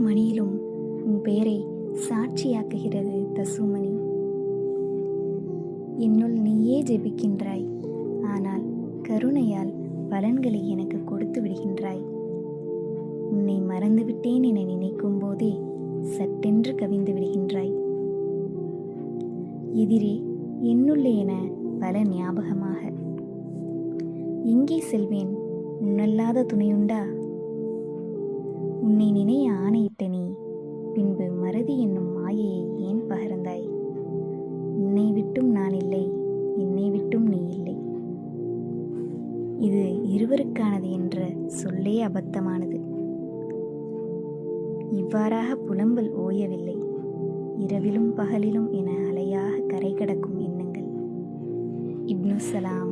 மணியிலும் உன் பெயரை சாட்சியாக்குகிறது தசுமணி. என்னுள் நீயே ஜெபிக்கின்றாய், ஆனால் கருணையால் பலன்களை எனக்கு கொடுத்து விடுகின்றாய். உன்னை மறந்துவிட்டேன் என நினைக்கும் போதே சட்டென்று கவிந்து விடுகின்றாய். எதிரே என்னுள்ளே என பல ஞாபகமாக. எங்கே செல்வேன், உன்னல்லாத துணையுண்டா? உன்னை நினைய ஆணையிட்ட நீ பின்பு மறதி என்னும் மாயையை ஏன் பகர்ந்தாய்? உன்னை விட்டும் நான் இல்லை, என்னை விட்டும் நீ இல்லை. இது இருவருக்கானது என்ற சொல்லே அபத்தமானது. இவ்வாறாக புலம்பல் ஓயவில்லை. இரவிலும் பகலிலும் என அலையாக கரை கடக்கும் எண்ணங்கள். இப்னு சலாம்.